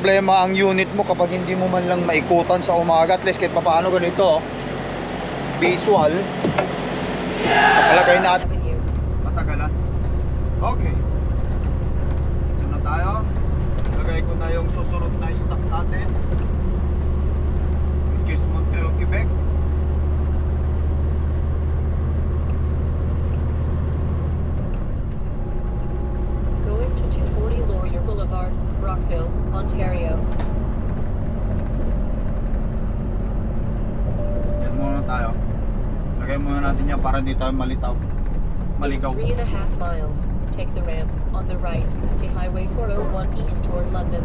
Problema ang unit mo kapag hindi mo man lang maikutan sa umaga. At least kahit papaano ganito, visual sa palagay natin matagalan. Okay, ito na tayo. Lagay ko na yung susunod na stop natin, which is Montreal, Quebec. Going to 240 Laurier Boulevard, Rockville, Ontario. Yan muna tayo. Lagay muna natin yan para hindi tayo maligaw. In 3.5 miles, take the ramp on the right to Highway 401 east toward London.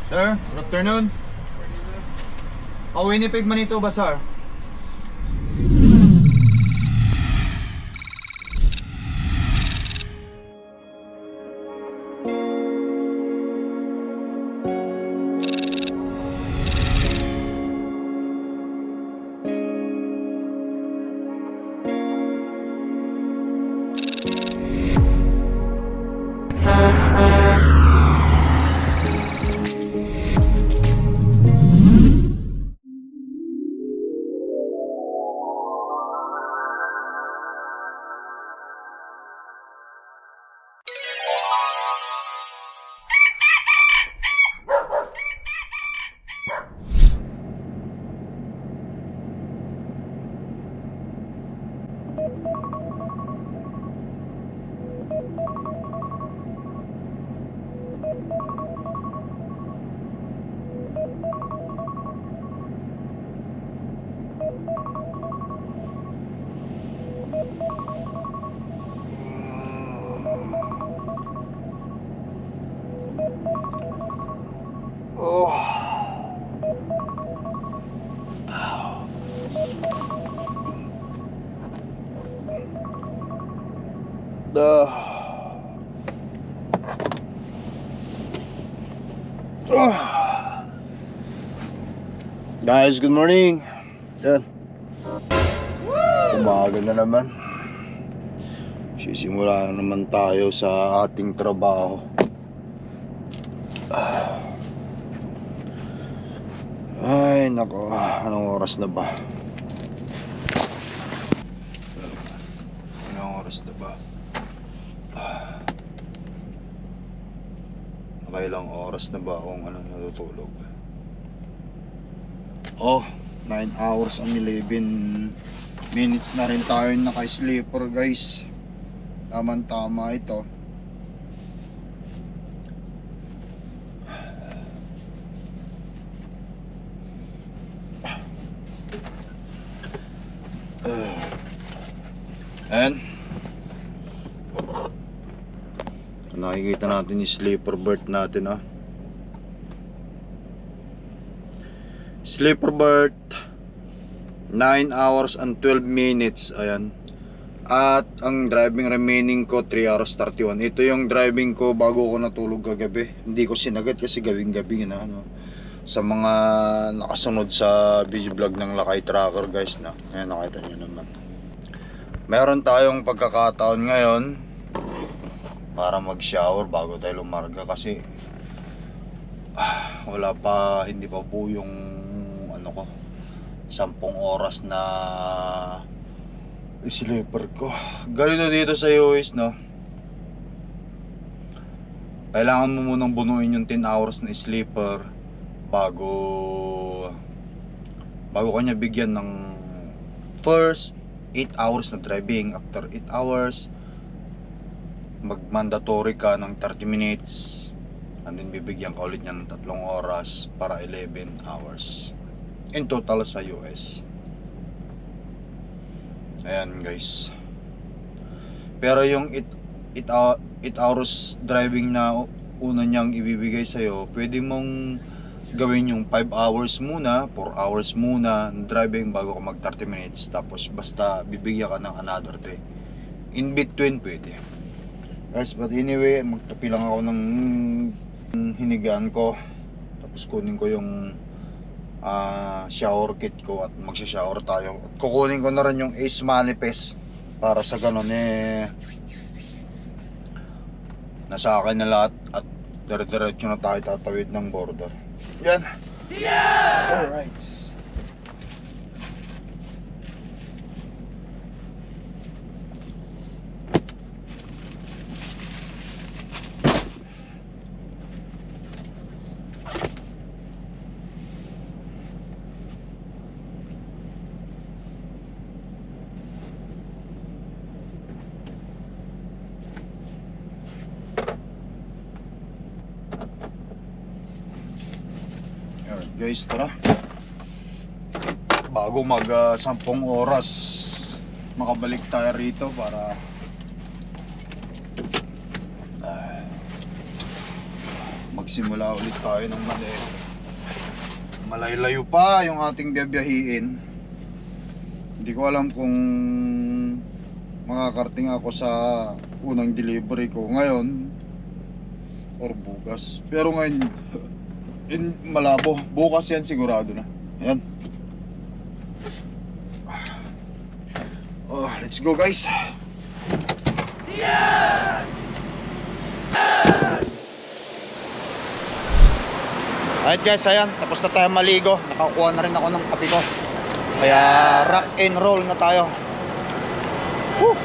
Sir, good afternoon. Winnipeg, Manitoba, sir. Guys, good morning. Yan. Umaga na naman. Sisimula na naman tayo sa ating trabaho. Ay, nako. Anong oras na ba? Anong oras na ba? Nakailang oras na ba akong natutulog? 9 hours and 11 minutes na rin tayo naka-sleeper, guys. Tama-tama ito. And nakikita natin yung sleeper berth natin, Sleeper berth 9 hours and 12 minutes. Ayan. At ang driving remaining ko 3 hours 31. Ito yung driving ko bago ko natulog kagabi. Hindi ko sinagad kasi gawing-gabi na sa mga nakasunod sa video vlog ng Lakay Tracker, guys, na. Ayan, nakita nyo naman. Meron tayong pagkakataon ngayon para mag-shower bago tayo lumarga kasi wala pa, hindi pa po yung 10 oras na sleeper ko. Ganito dito sa US, kailangan mo munang bunuin yung 10 hours na sleeper bago kanya bigyan ng first 8 hours na driving. After 8 hours mag-mandatory ka ng 30 minutes and then bibigyan ka ulit niya ng 3 oras para 11 hours in total sa US. Ayan, guys. Pero yung 8 hours driving na una niyang ibibigay sa'yo, pwede mong gawin yung 5 hours muna, 4 hours muna driving bago ka mag 30 minutes. Tapos basta bibigyan ka ng another 3. In between pwede. Guys, but anyway, magtapi lang ako ng hinigaan ko. Tapos kunin ko yung shower kit ko at magsha-shower tayo. At kukunin ko na rin yung Ace Manifest para sa ganun nasa akin na lahat at Dire-diretso na tayo tatawid ng border. Yan. Alright. Alright guys, tara. Bago mag 10 oras makabalik tayo rito para magsimula ulit tayo ng malaylayo pa yung ating biyabiyahiin. Hindi ko alam kung makakarating ako sa unang delivery ko ngayon or bukas. Pero ngayon malabo. Bukas yan sigurado na. Ayan. Oh, let's go guys. Alright guys, ayan. Tapos na tayo maligo. Nakakuha na rin ako ng kape ko. Kaya rock and roll na tayo. Woo!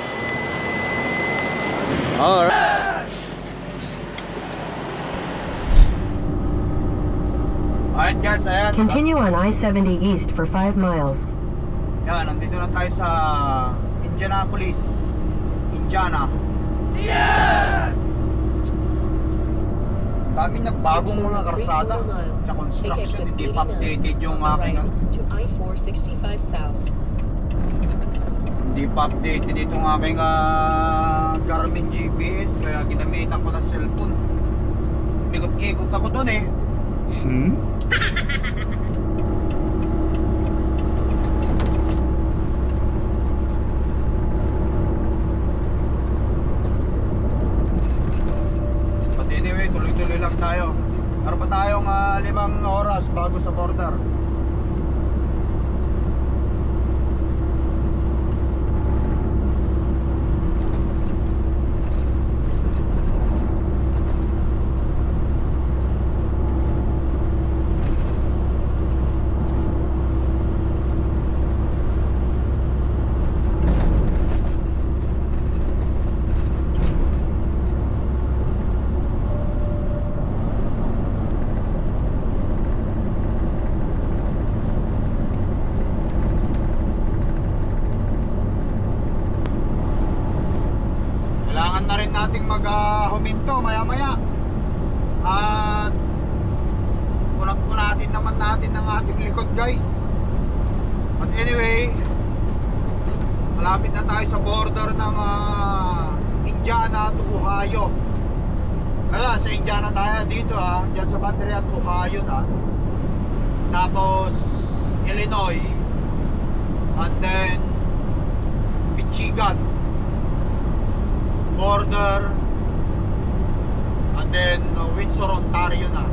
Alright. Alright guys, ayan. Continue on I-70 East for 5 miles. Yan, nandito na tayo sa Indianapolis, Indiana. Yes! Daming nagbagong mga karsada sa construction. Hindi pa updated yung aking To I-465 South. hindi pa updated itong aking Garmin GPS. Kaya ginamitan ko ng cellphone. Ikot-ikot ako dun eh. But anyway, tuloy-tuloy lang tayo. Meron pa tayong 5 oras bago sa border. Kailangan na rin nating huminto maya-maya. At unat-unatin naman natin ang ating likod guys. But anyway, malapit na tayo sa border ng Indiana to Ohio. Kaya sa Indiana tayo dito dyan sa Battery at Ohio na. Tapos Illinois. And then Michigan border, and then Windsor, Ontario na.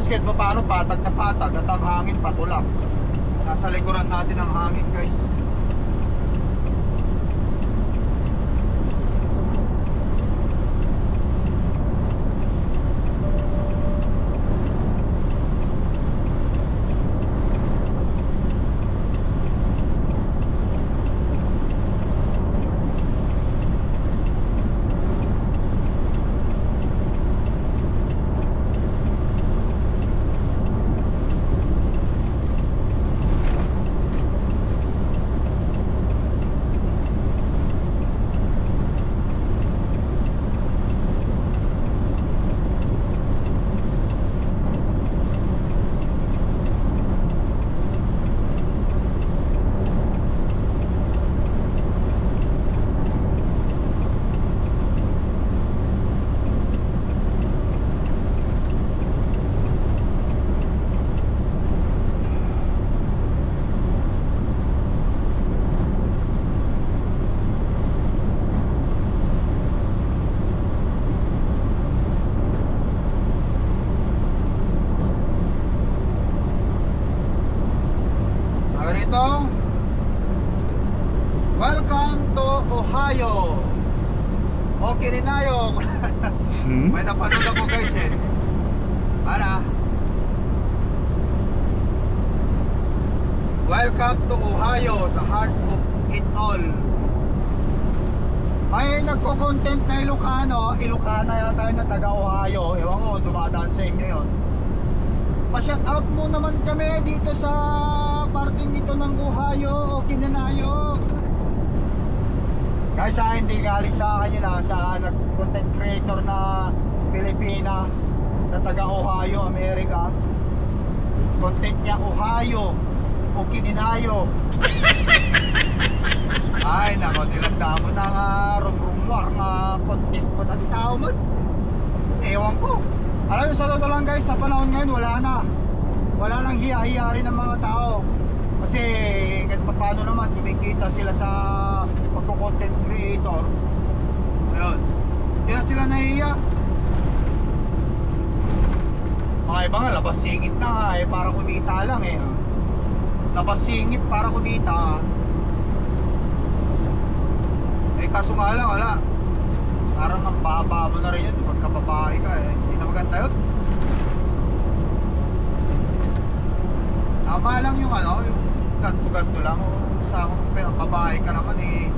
Kahit pa paano patag na patag at ang hangin patulak. Nasa likuran natin ang hangin guys. Ohio. O Kilinayo. May napanood ako guys eh. Welcome to Ohio, the heart of it all. May nagko-content na Ilocana yata yun na taga Ohio. Ewan ko, dumadaan sa inyo yun. Pa-shout out mo naman kami dito sa parting ito ng Ohio o Kilinayo. Guys, hindi galing sa akin yun sa content creator na Pilipina na taga Ohio, America. Content niya Ohio o Kilinayo. Ay nako, nilagda mo na nga rumrumwar nga content mo at tao mo. Ewan ko. Alam mo, sa totoo lang guys, sa panahon ngayon wala nang hiya-hiya rin ng mga tao. Kasi kahit paano naman kumikita sila sa pagko-content creator. Ayun, hindi na sila nahiya. Mga iba nga labas singit na nga eh, para kumita lang eh. Labas singit para kumita. Eh kaso nga lang, wala. Parang ang baba mo na rin yun pagka babae ka eh. Hindi na maganda yun. Tama lang yung yung ganto-ganto lang. Sa babae ka naman eh.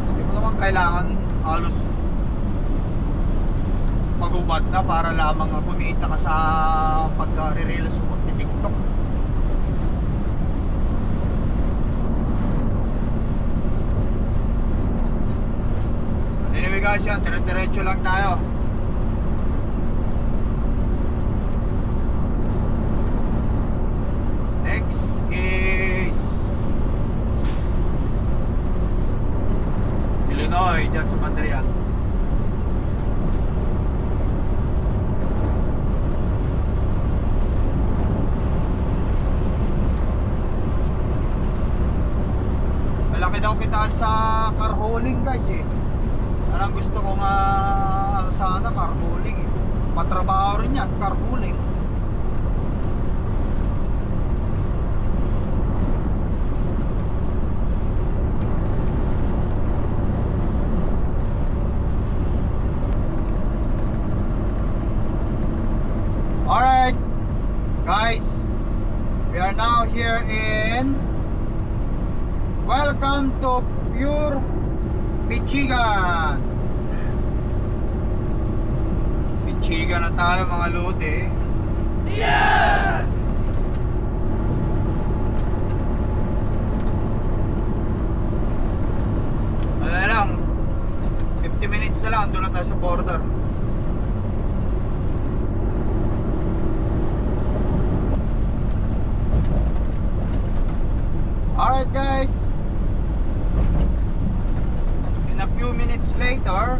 Hindi mo naman kailangan halos magubad na para lamang kumita ka sa pagka-relasyon mo sa TikTok. Anyway guys, yan, dire-diretso lang tayo. Next is Illinois, dyan sa Mandaria. Malaki daw kitaan sa car hauling guys eh. Anong gusto ko nga sana car hauling eh. Matrabaho rin yan, car hauling. Alright guys, we are now here in welcome to Pure Michigan. Michigan na tayo mga lode. Yes! Ano na lang, 50 minutes na lang, doon na tayo sa border. Alright guys, in a few minutes later,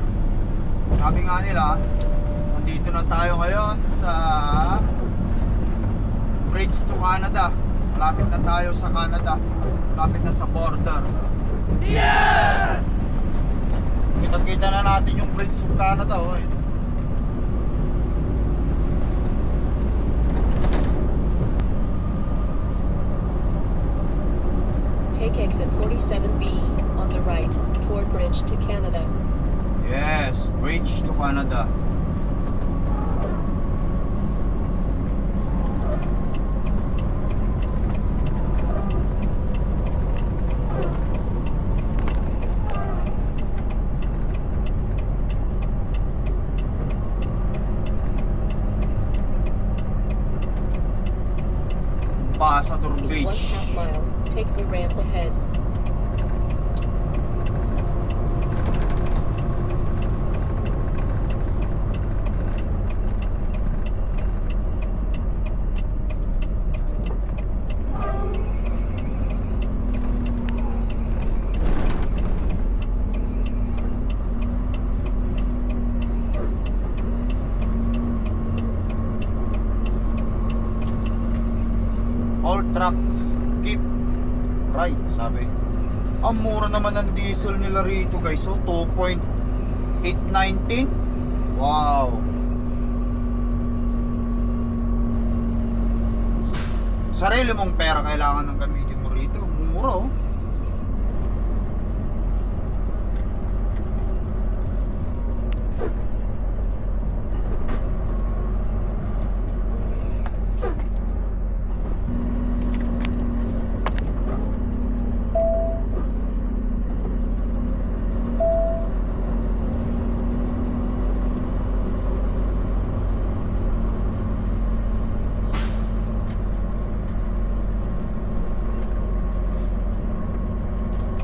sabi nga nila, nandito na tayo ngayon sa Bridge to Canada. Malapit na tayo sa Canada, malapit na sa border. Yes! Kita-kita na natin yung Bridge to Canada. Ayun. Take exit 47B on the right toward Bridge to Canada. Yes, Bridge to Canada. Pasador In Beach. 1/2 mile, take the ramp ahead. All trucks keep right, sabi. Ang mura naman ng diesel nila rito guys. So 2.819. Wow. Sarili mong pera kailangan ng gamitin mo rito. mura oh.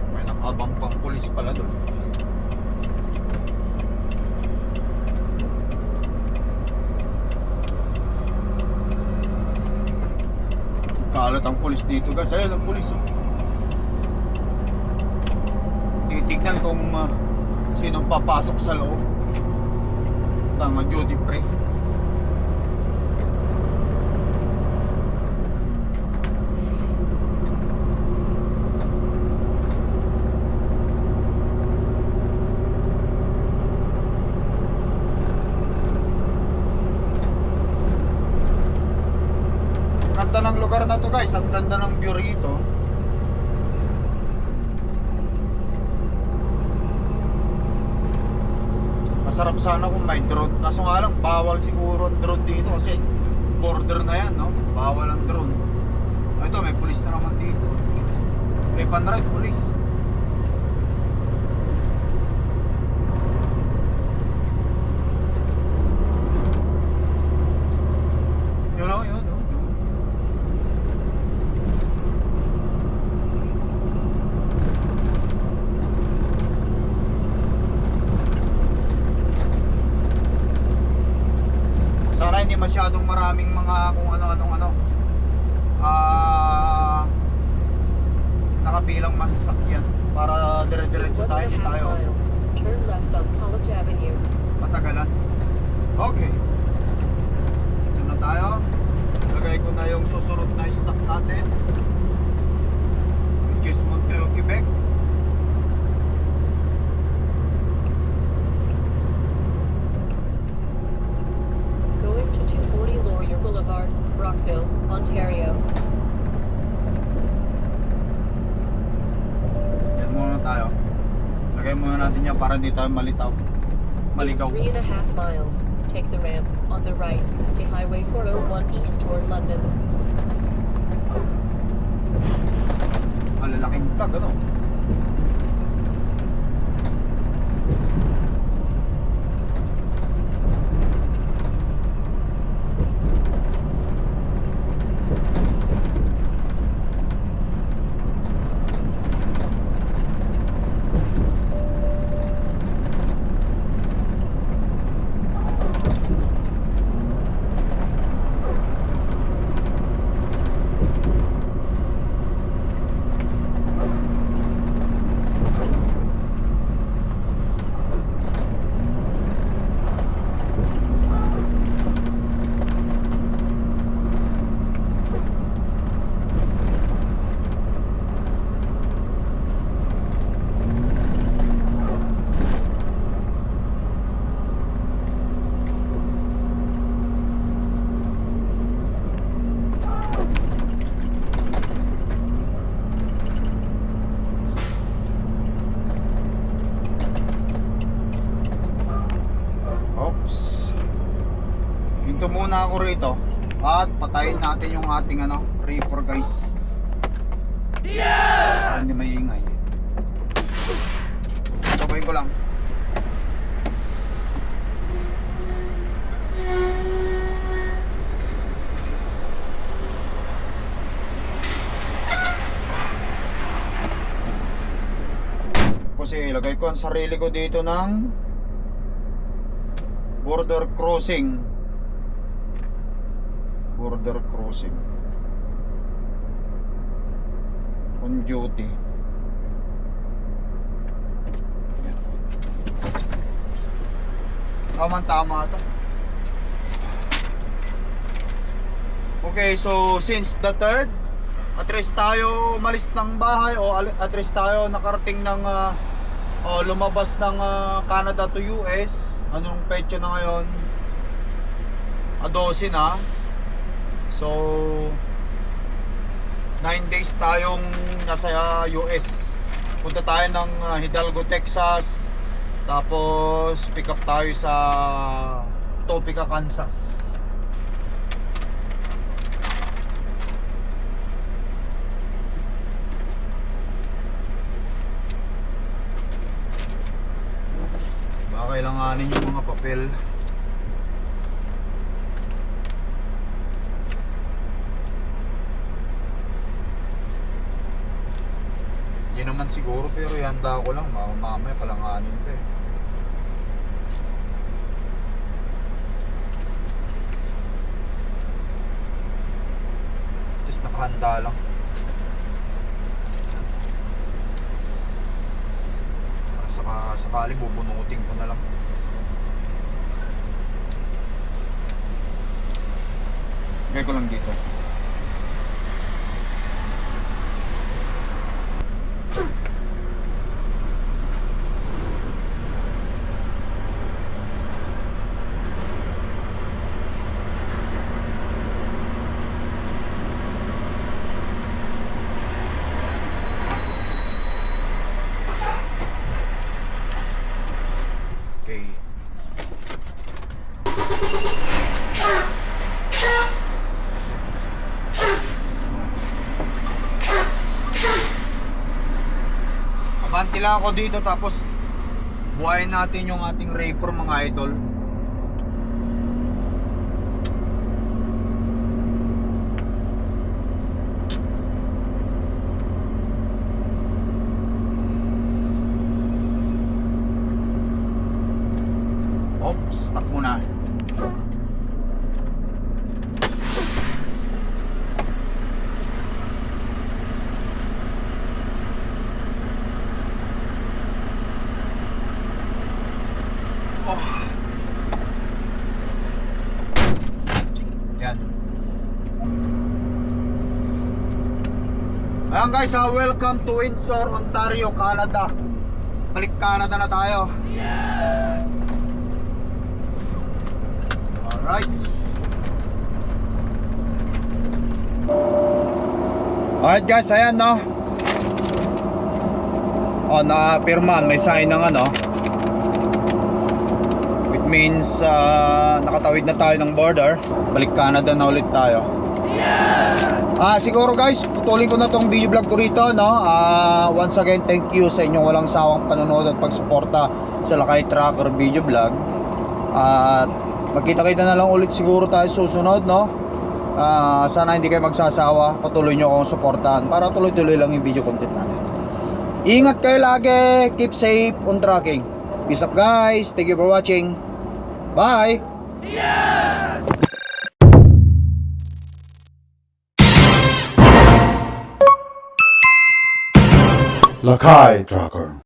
May nakabang pang pulis pala doon. Kalat ang pulis dito guys. Ayun ang pulis oh. Titignan kung sinong papasok sa loob ng duty free. Ganda ng lugar na to guys, ang ganda ng view rito. Masarap sana kung may drone, kaso nga lang bawal siguro ang drone dito kasi border na yan, no? Bawal ang drone. Ito, may pulis na naman dito. May panride, pulis. Yun o, yun o. Sana hindi masyadong maraming mga kung ano-anong nakabilang masasakyan para dire-diretso tayo, hindi 1.5 tayo miles. Turn left on College Avenue. matagalan. Okay. Ito na tayo. Lagay ko na yung susunod na stop natin, which is Montreal, Quebec. Going to 240 Laurier Boulevard, Rockville, Ontario. Yan muna tayo. Lagay muna natin yan para hindi tayo malitaw. Maligaw. 3.5 miles. Take the ramp on the right to Highway 401 east toward London. Malalaking vlog, ano? Oops. Hinto muna ako rito at patayin natin yung ating reefer guys. Para hindi maingay. Sabayin ko lang. Kasi ilagay ko ang sarili ko dito ng border crossing. Border crossing. On duty. Tama to. Okay, so since the 3rd, at-rest tayo umalis ng bahay o at-rest tayo nakarating ng lumabas ng Canada to US. Anong petsa na ngayon? 12 na. So 9 days tayong nasa US. Punta tayo ng Hidalgo, Texas. Tapos pick up tayo sa Topeka, Kansas. Baka kailanganin yung mga papel. Hindi naman siguro, pero ihanda ko lang, mamaya kalanganin pa eh. Just nakahanda lang. Para sakali bubunutin ko na lang. Gaya ko lang dito. Okay. Abanti lang ako dito, tapos buhayin natin yung ating raper mga idol. Oops, stop muna. Oh. Yan. Ayan guys, welcome to Windsor, Ontario, Canada. Balik Canada na tayo. Alright. Alright guys, ayan no. Oh, na-pirman, may sign ng ano. It means nakatawid na tayo ng border. Balik Canada na ulit tayo. Siguro guys, putulin ko na tong video vlog ko rito no. Once again, thank you sa inyong walang sawang panonood at pagsuporta sa Lakay Trucker video vlog. At magkita-kita na lang ulit siguro tayo susunod no. Sana hindi kayo magsasawa, patuloy nyo akong suportahan para tuloy-tuloy lang yung video content natin. Ingat kayo lagi, keep safe on trucking. Peace up guys, thank you for watching. Bye. Lakay Trucker.